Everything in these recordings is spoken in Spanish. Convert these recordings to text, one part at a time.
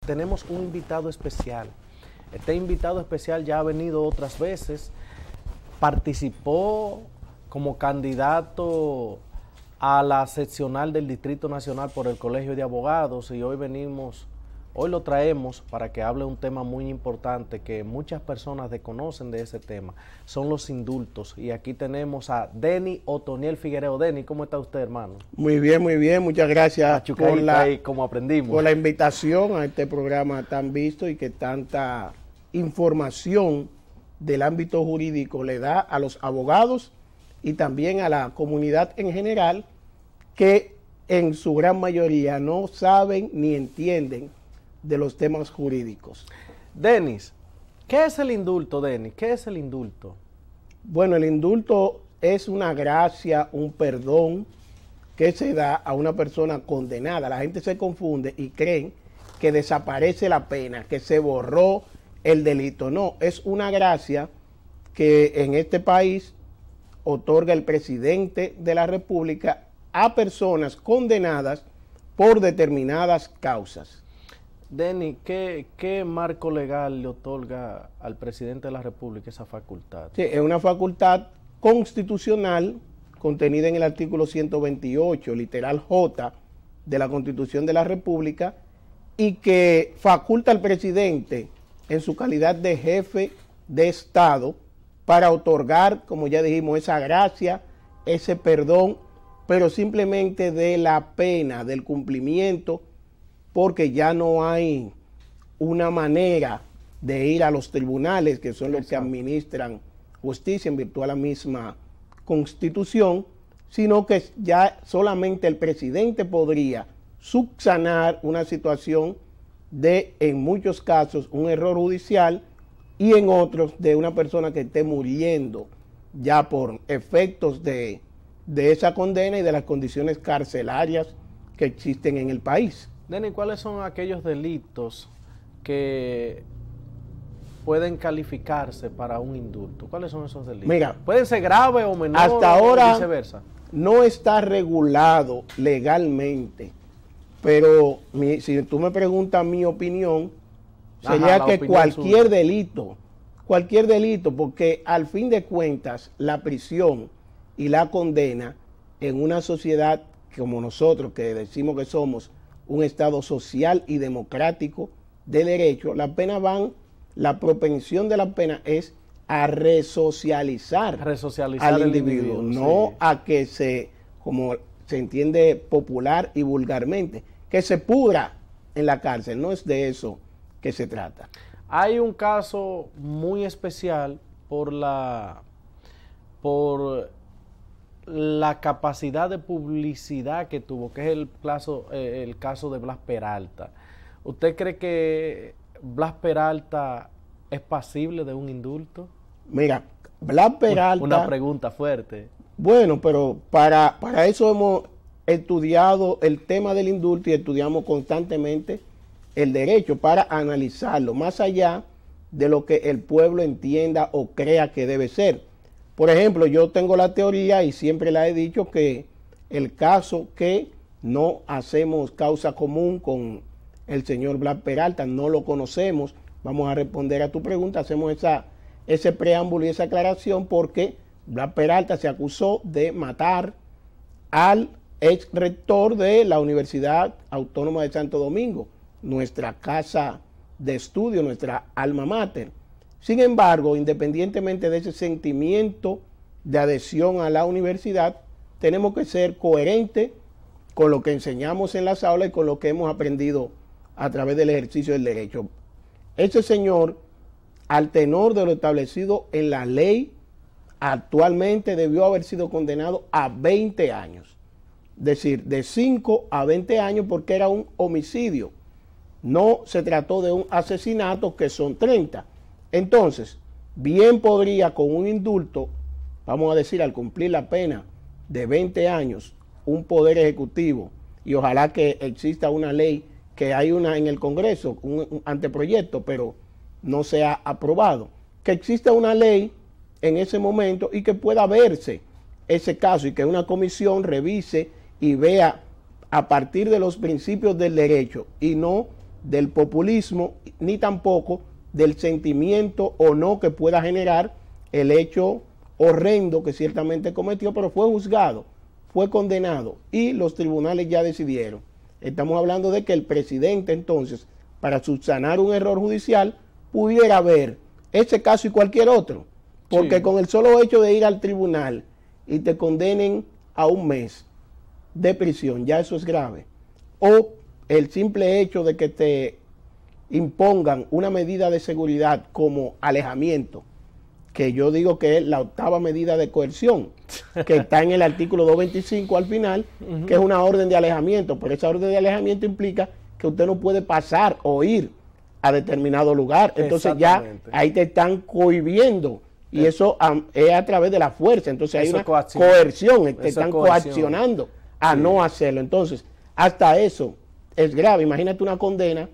Tenemos un invitado especial. Este invitado especial ya ha venido otras veces, participó como candidato a la seccional del Distrito Nacional por el Colegio de Abogados y hoy lo traemos para que hable un tema muy importante que muchas personas desconocen de ese tema, son los indultos. Y aquí tenemos a Denis Otoniel Figuereo. Denis, ¿cómo está usted, hermano? Muy bien, muchas gracias como aprendimos, por la invitación a este programa tan visto y que tanta información del ámbito jurídico le da a los abogados y también a la comunidad en general, que en su gran mayoría no saben ni entienden de los temas jurídicos. Denis, ¿qué es el indulto, Denis? ¿Qué es el indulto? Bueno, el indulto es una gracia, un perdón que se da a una persona condenada. La gente se confunde y creen que desaparece la pena, que se borró el delito. No, es una gracia que en este país otorga el presidente de la República a personas condenadas por determinadas causas. Denis, ¿qué marco legal le otorga al presidente de la República esa facultad? Sí, es una facultad constitucional contenida en el artículo 128, literal J, de la Constitución de la República, y que faculta al presidente en su calidad de jefe de Estado para otorgar, como ya dijimos, esa gracia, ese perdón, pero simplemente de la pena, del cumplimiento, porque ya no hay una manera de ir a los tribunales, que son los que administran justicia en virtud de la misma Constitución, sino que ya solamente el presidente podría subsanar una situación de, en muchos casos, un error judicial y en otros de una persona que esté muriendo ya por efectos de esa condena y de las condiciones carcelarias que existen en el país. Denis, ¿cuáles son aquellos delitos que pueden calificarse para un indulto? ¿Cuáles son esos delitos? Mira, ¿pueden ser graves o menores? Hasta ahora o viceversa. No está regulado legalmente, pero si tú me preguntas mi opinión, sería que cualquier delito, porque al fin de cuentas la prisión y la condena en una sociedad como nosotros, que decimos que somos un Estado social y democrático de derecho, la propensión de la pena es a resocializar al individuo, no sí, a que como se entiende popular y vulgarmente, que se pudra en la cárcel. No es de eso que se trata. Hay un caso muy especial por la capacidad de publicidad que tuvo, que es el caso de Blas Peralta. ¿Usted cree que Blas Peralta es pasible de un indulto? Mira, Blas Peralta... Una pregunta fuerte. Bueno, pero para eso hemos estudiado el tema del indulto y estudiamos constantemente el derecho para analizarlo, más allá de lo que el pueblo entienda o crea que debe ser. Por ejemplo, yo tengo la teoría y siempre la he dicho que el caso que no hacemos causa común con el señor Blas Peralta, no lo conocemos, vamos a responder a tu pregunta, hacemos ese preámbulo y esa aclaración porque Blas Peralta se acusó de matar al ex rector de la Universidad Autónoma de Santo Domingo, nuestra casa de estudio, nuestra alma mater. Sin embargo, independientemente de ese sentimiento de adhesión a la universidad, tenemos que ser coherentes con lo que enseñamos en las aulas y con lo que hemos aprendido a través del ejercicio del derecho. Ese señor, al tenor de lo establecido en la ley, actualmente debió haber sido condenado a 20 años. Es decir, de 5 a 20 años porque era un homicidio. No se trató de un asesinato, que son 30. Entonces, bien podría con un indulto, vamos a decir, al cumplir la pena de 20 años, un poder ejecutivo, y ojalá que exista una ley, que hay una en el Congreso, un anteproyecto, pero no se ha aprobado, que exista una ley en ese momento y que pueda verse ese caso y que una comisión revise y vea a partir de los principios del derecho y no del populismo, ni tampoco del sentimiento o no que pueda generar el hecho horrendo que ciertamente cometió, pero fue juzgado, fue condenado y los tribunales ya decidieron. Estamos hablando de que el presidente entonces, para subsanar un error judicial, pudiera ver ese caso y cualquier otro, porque con el solo hecho de ir al tribunal y te condenen a 1 mes de prisión, ya eso es grave. O el simple hecho de que te impongan una medida de seguridad como alejamiento, que yo digo que es la 8ª medida de coerción, que está en el artículo 225 al final, que es una orden de alejamiento, pero esa orden de alejamiento implica que usted no puede pasar o ir a determinado lugar, entonces ya ahí te están cohibiendo, y eso es a través de la fuerza, entonces hay una coerción, te están coaccionando a no hacerlo, entonces hasta eso es grave. Imagínate una condena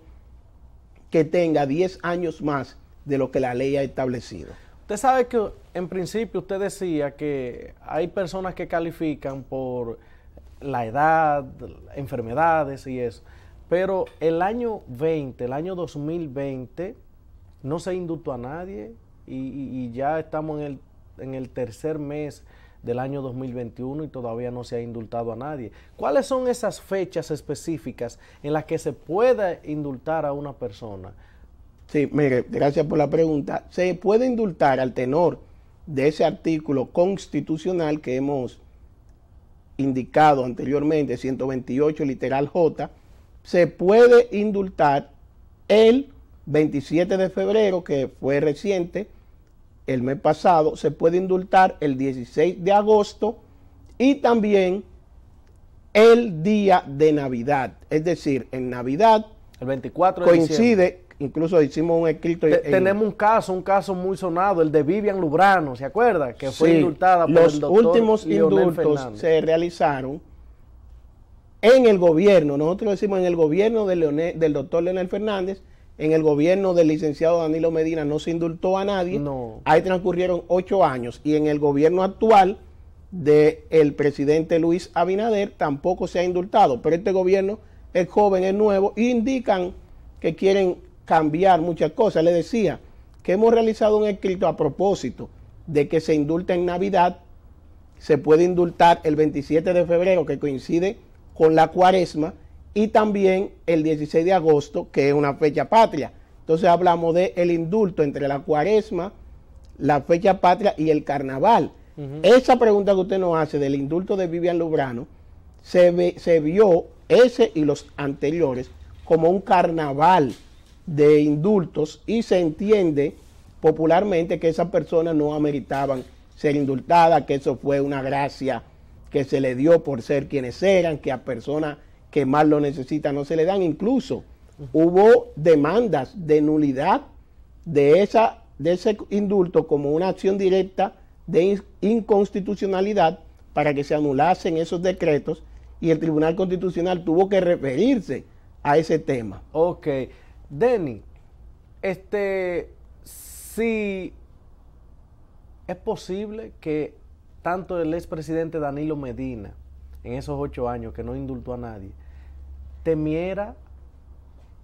que tenga 10 años más de lo que la ley ha establecido. Usted sabe que en principio usted decía que hay personas que califican por la edad, enfermedades y eso, pero el año 2020, no se indultó a nadie y ya estamos en el tercer mes del año 2021 y todavía no se ha indultado a nadie. ¿Cuáles son esas fechas específicas en las que se puede indultar a una persona? Sí, mire, gracias por la pregunta. Se puede indultar al tenor de ese artículo constitucional que hemos indicado anteriormente, 128 literal J, se puede indultar el 27 de febrero, que fue reciente, el mes pasado, se puede indultar el 16 de agosto y también el día de Navidad. Es decir, en Navidad el 24 de coincide, diciembre. Incluso hicimos un escrito. Tenemos un caso muy sonado, el de Vivian Lubrano, ¿se acuerda? Que fue indultada por los el doctor últimos Leonel indultos Fernández. Se realizaron en el gobierno, nosotros decimos en el gobierno del doctor Leonel Fernández, en el gobierno del licenciado Danilo Medina no se indultó a nadie, ahí transcurrieron 8 años, y en el gobierno actual del presidente Luis Abinader tampoco se ha indultado, pero este gobierno es joven, es nuevo, y indican que quieren cambiar muchas cosas. Le decía que hemos realizado un escrito a propósito de que se indulta en Navidad, se puede indultar el 27 de febrero, que coincide con la Cuaresma, y también el 16 de agosto, que es una fecha patria. Entonces hablamos de el indulto entre la Cuaresma, la fecha patria y el carnaval. Esa pregunta que usted nos hace del indulto de Vivian Lubrano, se vio ese y los anteriores como un carnaval de indultos, y se entiende popularmente que esas personas no ameritaban ser indultadas, que eso fue una gracia que se le dio por ser quienes eran, que a personas que más lo necesitan no se le dan. Incluso hubo demandas de nulidad de ese indulto como una acción directa de inconstitucionalidad para que se anulasen esos decretos, y el Tribunal Constitucional tuvo que referirse a ese tema. Ok. Denny, si es posible que tanto el expresidente Danilo Medina, en esos 8 años que no indultó a nadie, temiera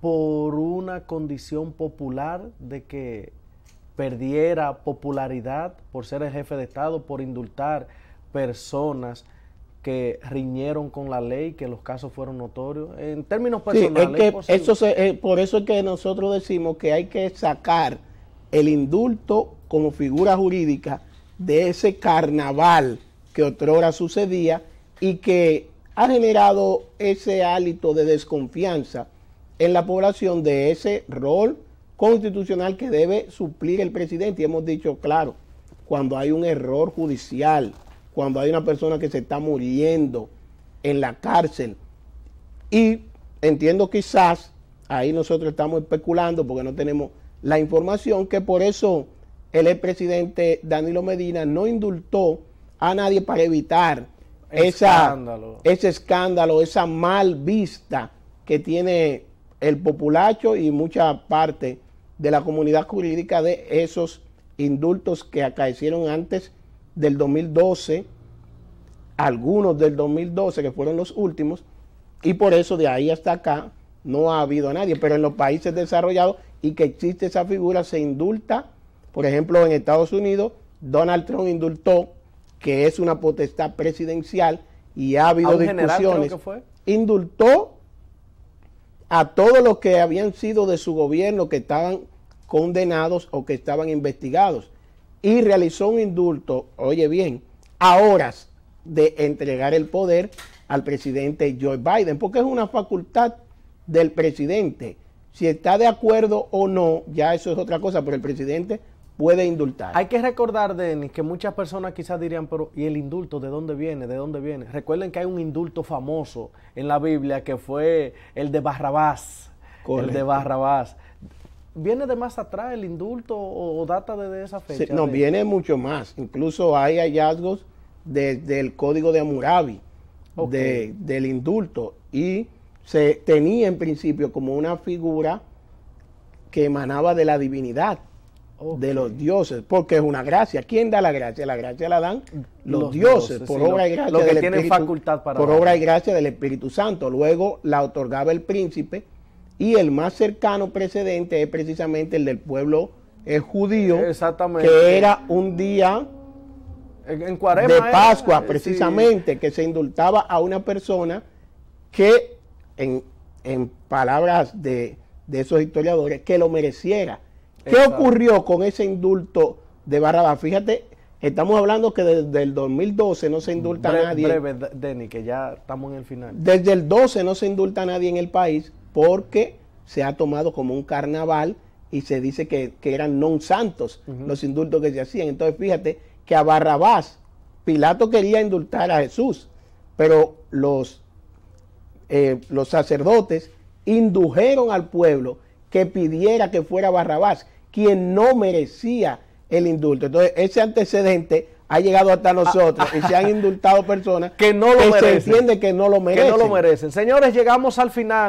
por una condición popular de que perdiera popularidad por ser el jefe de Estado, por indultar personas que riñeron con la ley, que los casos fueron notorios, en términos personales? Por eso es que nosotros decimos que hay que sacar el indulto como figura jurídica de ese carnaval que otrora sucedía y que ha generado ese hálito de desconfianza en la población de ese rol constitucional que debe suplir el presidente. Y hemos dicho, claro, cuando hay un error judicial, cuando hay una persona que se está muriendo en la cárcel, y entiendo quizás, ahí nosotros estamos especulando porque no tenemos la información, que por eso el expresidente Danilo Medina no indultó a nadie para evitar ese escándalo, esa mal vista que tiene el populacho y mucha parte de la comunidad jurídica de esos indultos que acaecieron antes del 2012, algunos del 2012 que fueron los últimos, y por eso de ahí hasta acá no ha habido a nadie, pero en los países desarrollados y que existe esa figura se indulta. Por ejemplo, en Estados Unidos, Donald Trump indultó, que es una potestad presidencial, y ha habido discusiones. General, creo que fue. Indultó a todos los que habían sido de su gobierno, que estaban condenados o que estaban investigados, y realizó un indulto, oye bien, a horas de entregar el poder al presidente Joe Biden, porque es una facultad del presidente. Si está de acuerdo o no, ya eso es otra cosa, pero el presidente puede indultar. Hay que recordar, Denis, que muchas personas quizás dirían, pero ¿y el indulto de dónde viene? ¿De dónde viene? Recuerden que hay un indulto famoso en la Biblia que fue el de Barrabás. Correcto. El de Barrabás. ¿Viene de más atrás el indulto o data de esa fecha? Sí, no, viene mucho más. Incluso hay hallazgos del Código de Hammurabi, okay, del indulto. Y se tenía en principio como una figura que emanaba de la divinidad, okay, de los dioses, porque es una gracia. ¿Quién da la gracia? La gracia la dan los dioses, por sí, obra y gracia del Espíritu, facultad para por obra y gracia del Espíritu Santo. Luego la otorgaba el príncipe, y el más cercano precedente es precisamente el del pueblo judío, que era un día en Cuaresma, de Pascua, precisamente, sí, que se indultaba a una persona que, en palabras de esos historiadores, que lo mereciera. ¿Qué ocurrió con ese indulto de Barrabás? Fíjate, estamos hablando que desde el 2012 no se indulta a nadie. Breve, Denis, que ya estamos en el final. Desde el 12 no se indulta a nadie en el país porque se ha tomado como un carnaval y se dice que eran non santos los indultos que se hacían. Entonces fíjate que a Barrabás, Pilato quería indultar a Jesús, pero los sacerdotes indujeron al pueblo que pidiera que fuera Barrabás, quien no merecía el indulto. Entonces, ese antecedente ha llegado hasta nosotros y se han indultado personas que no lo merecen, se entiende que no lo merecen. Señores, llegamos al final.